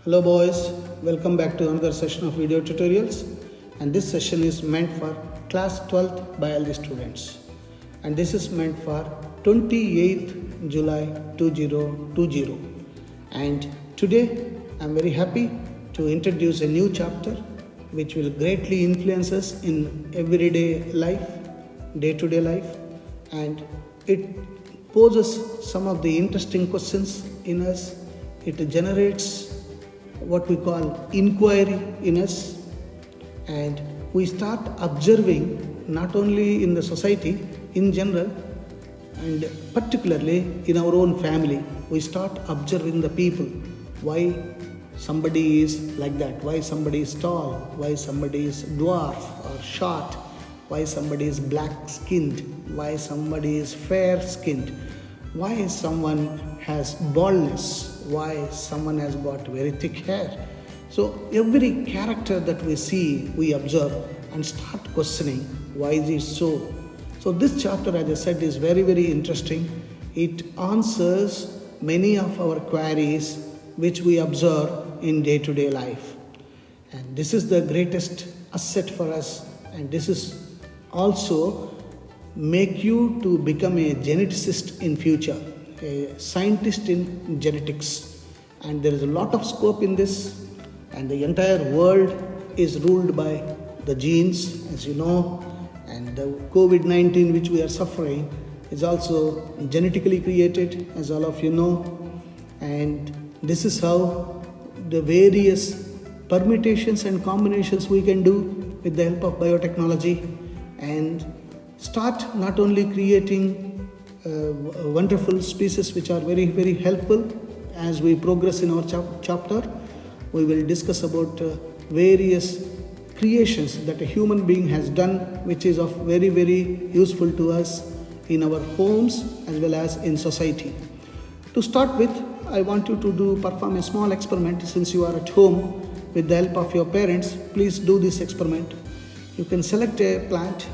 Hello boys, welcome back to another session of video tutorials, and this session is meant for class 12th biology students, and this is meant for 28th July 2020. And today I am very happy to introduce a new chapter which will greatly influence us in everyday life, day-to-day life, and it poses some of the interesting questions in us. It generates what we call inquiry in us, and we start observing not only in the society in general and particularly in our own family. We start observing the people, why somebody is like that, why somebody is tall, why somebody is dwarf or short, why somebody is black skinned, why somebody is fair skinned, why someone has baldness, why someone has got very thick hair. So every character that we see, we observe and start questioning why is it so. So this chapter, as I said, is very, very interesting. It answers many of our queries which we observe in day-to-day life. And this is the greatest asset for us, and this is also make you to become a geneticist in future, a scientist in genetics. And there is a lot of scope in this, and the entire world is ruled by the genes, as you know, and the COVID-19 which we are suffering is also genetically created, as all of you know. And this is how the various permutations and combinations we can do with the help of biotechnology, and start not only creating wonderful species which are very, very helpful. As we progress in our chapter, we will discuss about various creations that a human being has done, which is of very, very useful to us in our homes as well as in society. To start with, I want you to perform a small experiment. Since you are at home with the help of your parents, please do this experiment. You can select a plant,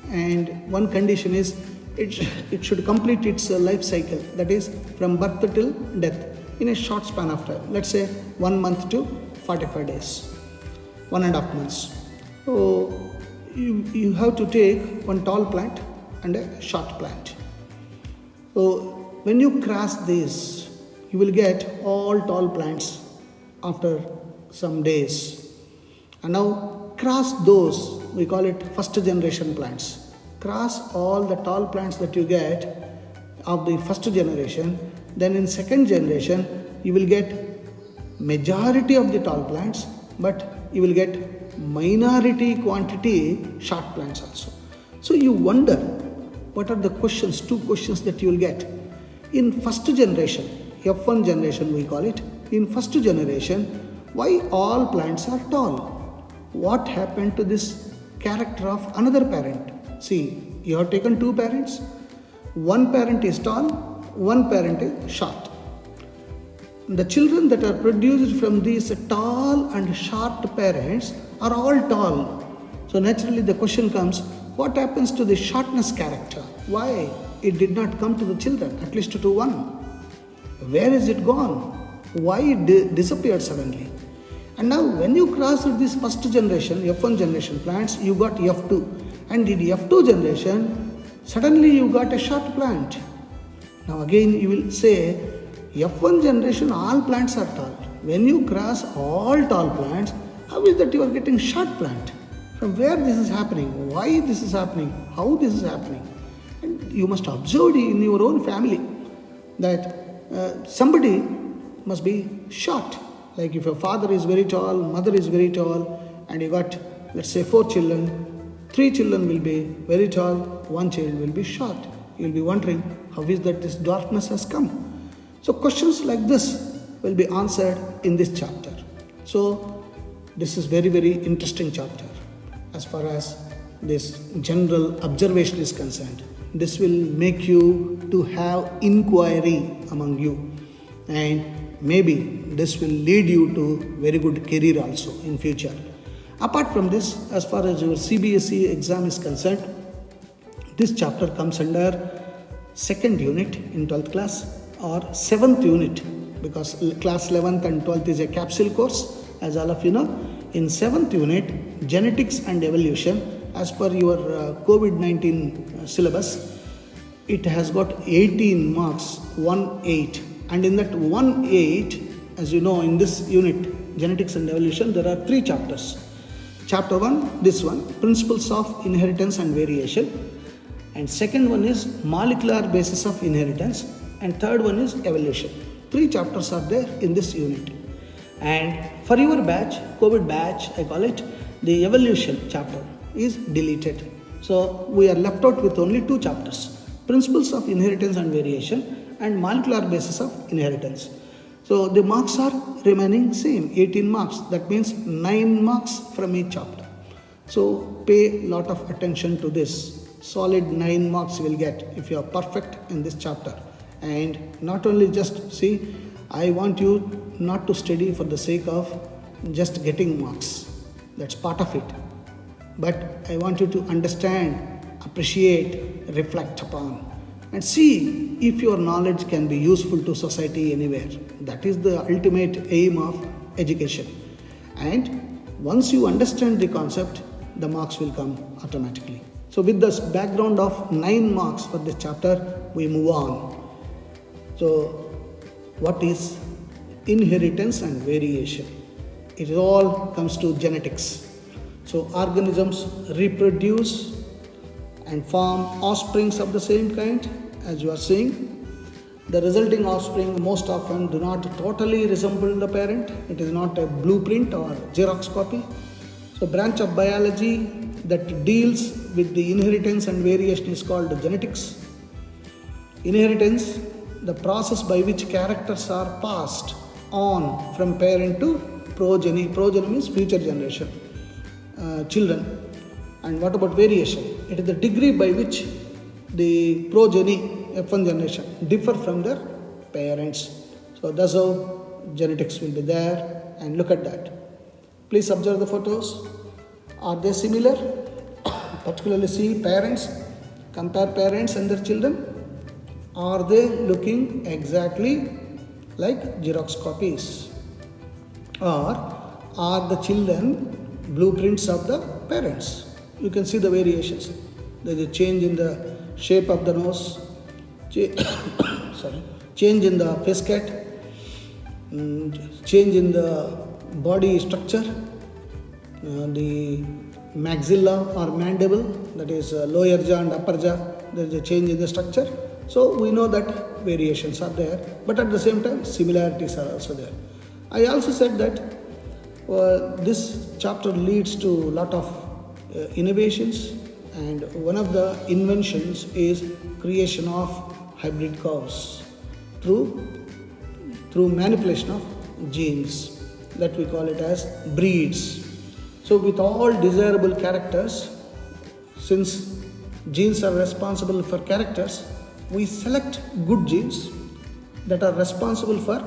and one condition is it should complete its life cycle, that is from birth till death, in a short span of time, let's say 1 month to 45 days, 1.5 months. So you have to take one tall plant and a short plant. So when you cross this, you will get all tall plants after some days. And now cross those, we call it first generation plants. Cross all the tall plants that you get of the first generation. Then in second generation, you will get majority of the tall plants, but you will get minority quantity short plants also. So you wonder, what are the questions, two questions that you will get. In first generation, F1 generation we call it, in first generation, why all plants are tall? What happened to this character of another parent? See, you have taken two parents. One parent is tall, one parent is short. The children that are produced from these tall and short parents are all tall. So naturally the question comes, what happens to the shortness character? Why it did not come to the children, at least to one? Where is it gone? Why it disappeared suddenly? And now when you cross this first generation, F1 generation plants, you got F2. And in F2 generation, suddenly you got a short plant. Now again you will say, F1 generation all plants are tall. When you cross all tall plants, how is that you are getting short plant? From where this is happening? Why this is happening? How this is happening? And you must observe in your own family that somebody must be short. Like if your father is very tall, mother is very tall, and you got, let's say, 4 children, 3 children will be very tall, 1 child will be short. You'll be wondering, how is that this dwarfness has come? So questions like this will be answered in this chapter. So this is very, very interesting chapter as far as this general observation is concerned. This will make you to have inquiry among you, and maybe this will lead you to very good career also in future. Apart from this, as far as your CBSE exam is concerned, this chapter comes under second unit in 12th class or 7th unit because class 11th and 12th is a capsule course, as all of you know. In 7th unit, genetics and evolution, as per your COVID-19 syllabus, it has got 18 marks, 1-8. And in that 1-8, as you know, in this unit, genetics and evolution, there are 3 chapters. Chapter 1, this one, principles of inheritance and variation. And second one is molecular basis of inheritance. And third one is evolution. 3 chapters are there in this unit. And for your batch, COVID batch, I call it, the evolution chapter is deleted. So we are left out with only 2 chapters. Principles of inheritance and variation and molecular basis of inheritance. So the marks are remaining same, 18 marks. That means 9 marks from each chapter. So pay lot of attention to this. Solid 9 marks you will get if you are perfect in this chapter. And not only just see, I want you not to study for the sake of just getting marks. That's part of it. But I want you to understand, appreciate, reflect upon, and see if your knowledge can be useful to society anywhere. That is the ultimate aim of education. And once you understand the concept, the marks will come automatically. So with this background of 9 marks for this chapter, we move on. So what is inheritance and variation? It all comes to genetics. So organisms reproduce and form offsprings of the same kind, as you are seeing. The resulting offspring most often do not totally resemble the parent. It is not a blueprint or Xerox copy. So branch of biology that deals with the inheritance and variation is called genetics. Inheritance, the process by which characters are passed on from parent to progeny. Progeny means future generation, children. And what about variation? It is the degree by which the progeny, F1 generation, differ from their parents. So that's how genetics will be there. And look at that. Please observe the photos. Are they similar? Particularly see parents, compare parents and their children. Are they looking exactly like Xerox copies? Or are the children blueprints of the parents? You can see the variations. There is a change in the shape of the nose, change in the face cut, change in the body structure, the maxilla or mandible, that is lower jaw and upper jaw, there is a change in the structure. So we know that variations are there, but at the same time similarities are also there. I also said that this chapter leads to a lot of innovations, and one of the inventions is creation of hybrid cows through manipulation of genes, that we call it as breeds. So with all desirable characters, since genes are responsible for characters, we select good genes that are responsible for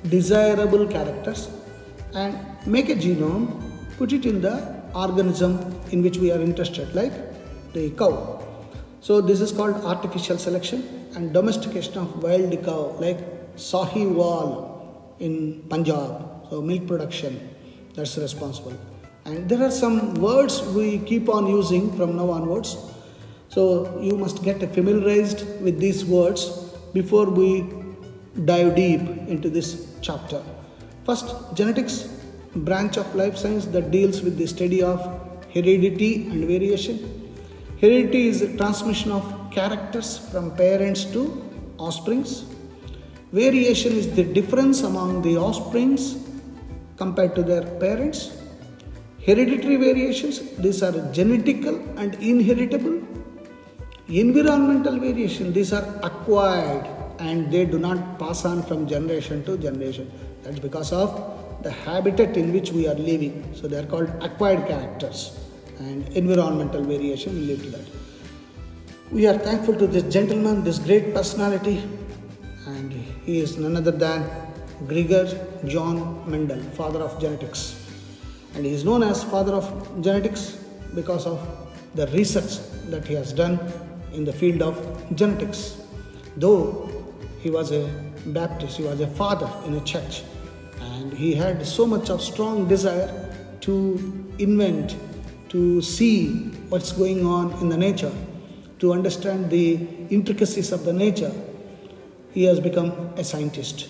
desirable characters and make a genome, put it in the organism in which we are interested, like the cow. So this is called artificial selection, and domestication of wild cow like Sahiwal in Punjab. So milk production, that's responsible. And there are some words we keep on using from now onwards. So you must get familiarized with these words before we dive deep into this chapter. First, genetics, branch of life science that deals with the study of heredity and variation. Heredity is a transmission of characters from parents to offsprings. Variation is the difference among the offsprings compared to their parents. Hereditary variations, these are genetical and inheritable. Environmental variation, these are acquired and they do not pass on from generation to generation. That's because of the habitat in which we are living. So they are called acquired characters, and environmental variation will lead to that. We are thankful to this gentleman, this great personality, and he is none other than Gregor John Mendel, father of genetics. And he is known as father of genetics because of the research that he has done in the field of genetics. Though he was a Baptist. He was a father in a church, and he had so much of strong desire to invent, to see what's going on in the nature, to understand the intricacies of the nature. He has become a scientist.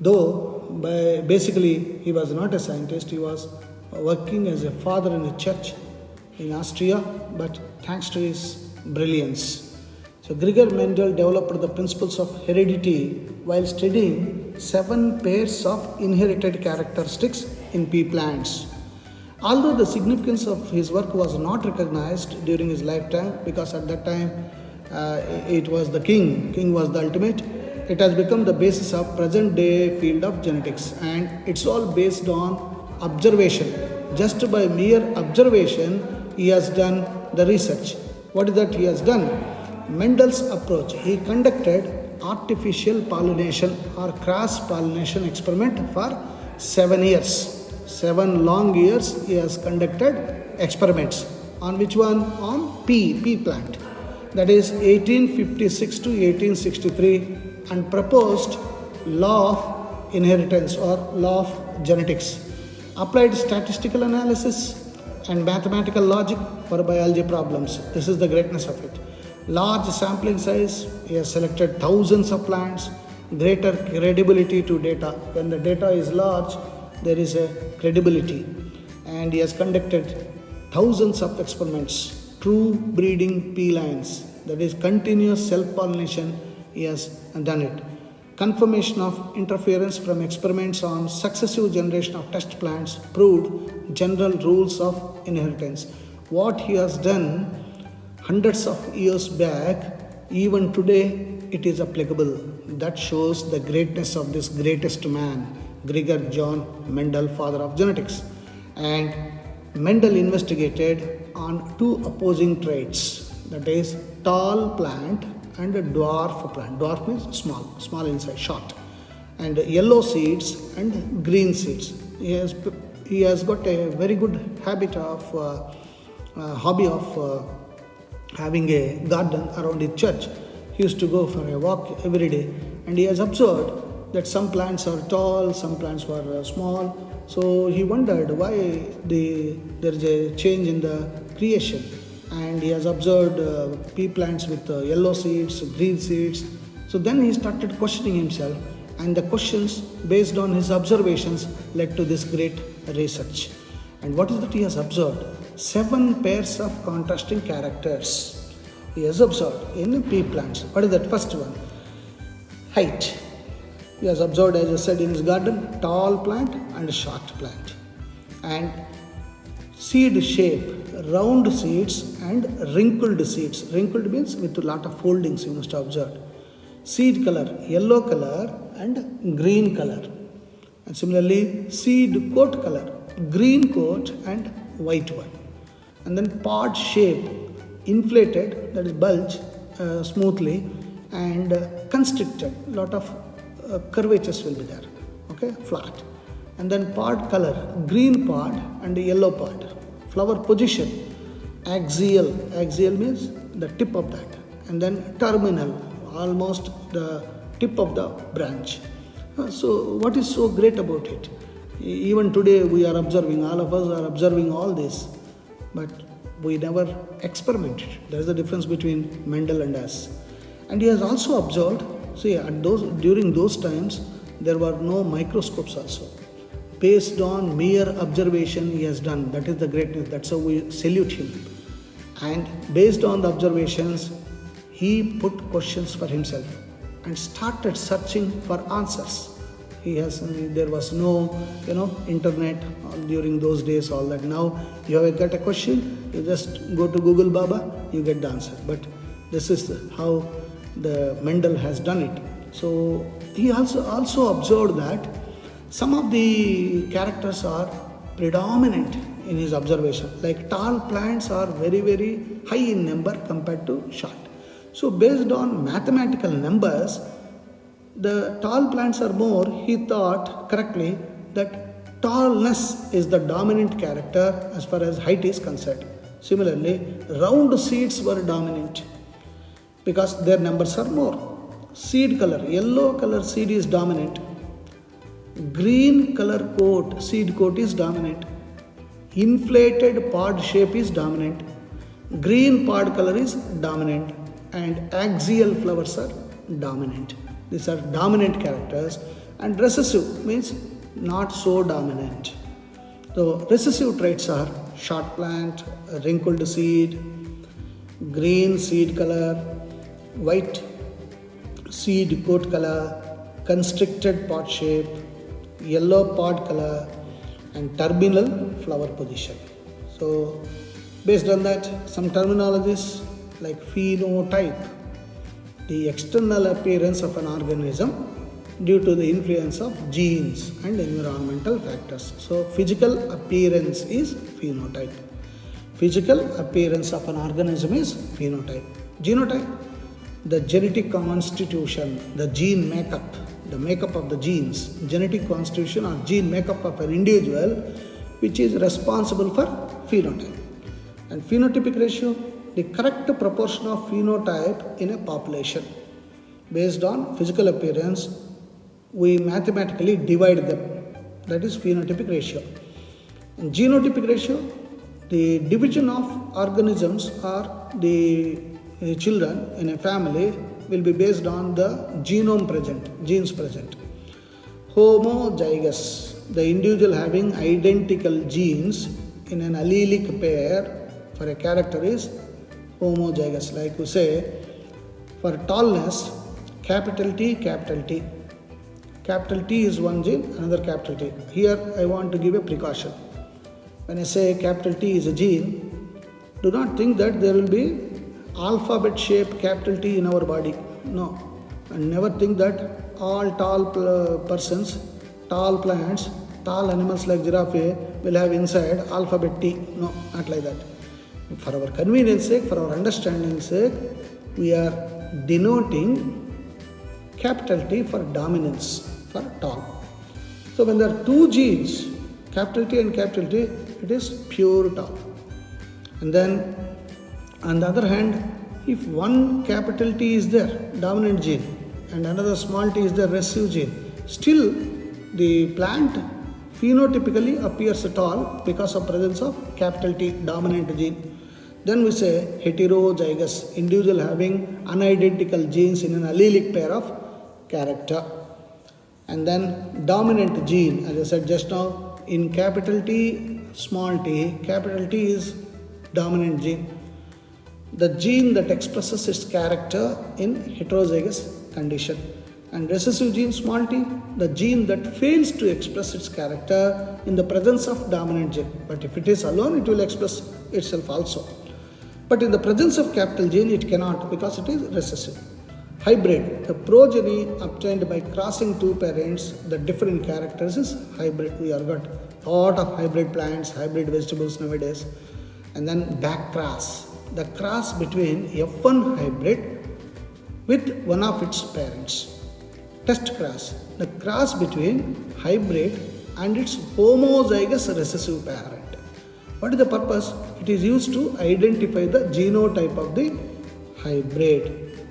Though basically he was not a scientist, he was working as a father in a church in Austria, but thanks to his brilliance. So Gregor Mendel developed the principles of heredity while studying 7 pairs of inherited characteristics in pea plants. Although the significance of his work was not recognized during his lifetime, because at that time it was the king was the ultimate, it has become the basis of present day field of genetics, and it's all based on observation. Just by mere observation he has done the research. What is that he has done? Mendel's approach. He conducted artificial pollination or cross pollination experiment for 7 years. 7 long years he has conducted experiments. On which one? On pea plant. That is 1856 to 1863, and proposed law of inheritance or law of genetics. Applied statistical analysis and mathematical logic for biology problems. This is the greatness of it. Large sampling size, he has selected thousands of plants, greater credibility to data. When the data is large, there is a credibility. And he has conducted thousands of experiments, true breeding pea lines, that is continuous self-pollination, he has done it. Confirmation of interference from experiments on successive generation of test plants proved general rules of inheritance. What he has done hundreds of years back, even today it is applicable. That shows the greatness of this greatest man, Gregor John Mendel, father of genetics. And Mendel investigated on 2 opposing traits, that is tall plant and a dwarf plant. Dwarf means small inside, short. And yellow seeds and green seeds. He has got a very good habit of hobby of having a garden around his church. He used to go for a walk every day, and he has observed that some plants are tall, some plants were small. So he wondered why there is a change in the creation. And he has observed pea plants with yellow seeds, green seeds. So then he started questioning himself, and the questions based on his observations led to this great research. And what is that he has observed? 7 pairs of contrasting characters he has observed in pea plants. What is that? First one, height. He has observed, as I said, in his garden, tall plant and short plant. And seed shape, round seeds and wrinkled seeds. Wrinkled means with a lot of foldings, you must have observed. Seed color, yellow color and green color. And similarly, seed coat color, green coat and white one. And then pod shape, inflated, that is bulge smoothly, and constricted, lot of curvatures will be there, okay, flat. And then pod color, green pod and yellow pod. Flower position, axial means the tip of that. And then terminal, almost the tip of the branch. So what is so great about it? Even today we are observing, all of us are observing all this, but we never experimented. There is a difference between Mendel and us. And he has also observed, during those times there were no microscopes also. Based on mere observation he has done. That is the greatness. That's how we salute him. And based on the observations, he put questions for himself and started searching for answers. There was no, internet during those days, all that. Now you have got a question, you just go to Google Baba, you get the answer. But this is how the Mendel has done it. So he also observed that some of the characters are predominant in his observation. Like tall plants are very, very high in number compared to short. So based on mathematical numbers, the tall plants are more. He thought correctly that tallness is the dominant character as far as height is concerned. Similarly, round seeds were dominant because their numbers are more. seed color, yellow color seed is dominant. Green color coat, seed coat is dominant. Inflated pod shape is dominant. Green pod color is dominant. And axial flowers are dominant. These are dominant characters. And recessive means not so dominant. So recessive traits are short plant, wrinkled seed, green seed color, white seed coat color, constricted pod shape, yellow pod color, and terminal flower position. So based on that, some terminologies like phenotype, the external appearance of an organism due to the influence of genes and environmental factors. So physical appearance is phenotype. Physical appearance of an organism is phenotype. Genotype, the genetic constitution, the gene makeup, the makeup of the genes, genetic constitution or gene makeup of an individual which is responsible for phenotype. And phenotypic ratio, the correct proportion of phenotype in a population. Based on physical appearance, we mathematically divide them. That is phenotypic ratio. And genotypic ratio, the division of organisms or the children in a family will be based on the genome present, genes present. Homozygous, the individual having identical genes in an allelic pair for a character is homozygous. Like we say, for tallness, capital T, capital T. Capital T is one gene, another capital T. Here I want to give a precaution. When I say capital T is a gene, do not think that there will be alphabet shape capital T in our body. No. And never think that all tall persons, tall plants, tall animals like giraffe will have inside alphabet T. No, not like that. For our convenience sake, for our understanding sake, we are denoting capital T for dominance, for tall. So when there are two genes, capital T and capital T, it is pure tall. And then on the other hand, if one capital T is there, dominant gene, and another small t is the recessive gene, still the plant phenotypically appears tall because of presence of capital T, dominant gene. Then we say heterozygous, individual having unidentical genes in an allelic pair of character. And then dominant gene, as I said just now, in capital T, small t, capital T is dominant gene. The gene that expresses its character in heterozygous condition. And recessive gene, small t, the gene that fails to express its character in the presence of dominant gene. But if it is alone, it will express itself also. But in the presence of capital gene, it cannot because it is recessive. Hybrid, the progeny obtained by crossing two parents that differ in characters is hybrid. We have got a lot of hybrid plants, hybrid vegetables nowadays. And then backcross, the cross between F1 hybrid with one of its parents. Test cross, the cross between hybrid and its homozygous recessive parent. What is the purpose? It is used to identify the genotype of the hybrid.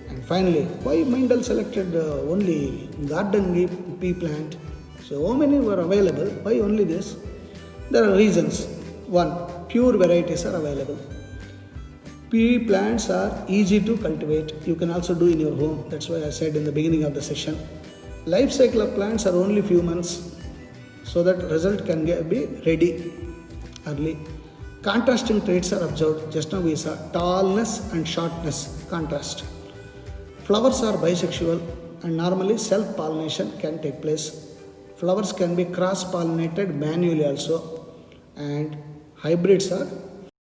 And finally, why Mendel selected only garden pea plant? So many were available. Why only this? There are reasons. One, pure varieties are available. Pea plants are easy to cultivate. You can also do in your home. That's why I said in the beginning of the session. Life cycle of plants are only few months, so that result can be ready early. Contrasting traits are observed. Just now we saw tallness and shortness contrast. Flowers are bisexual and normally self-pollination can take place. Flowers can be cross-pollinated manually also, and hybrids are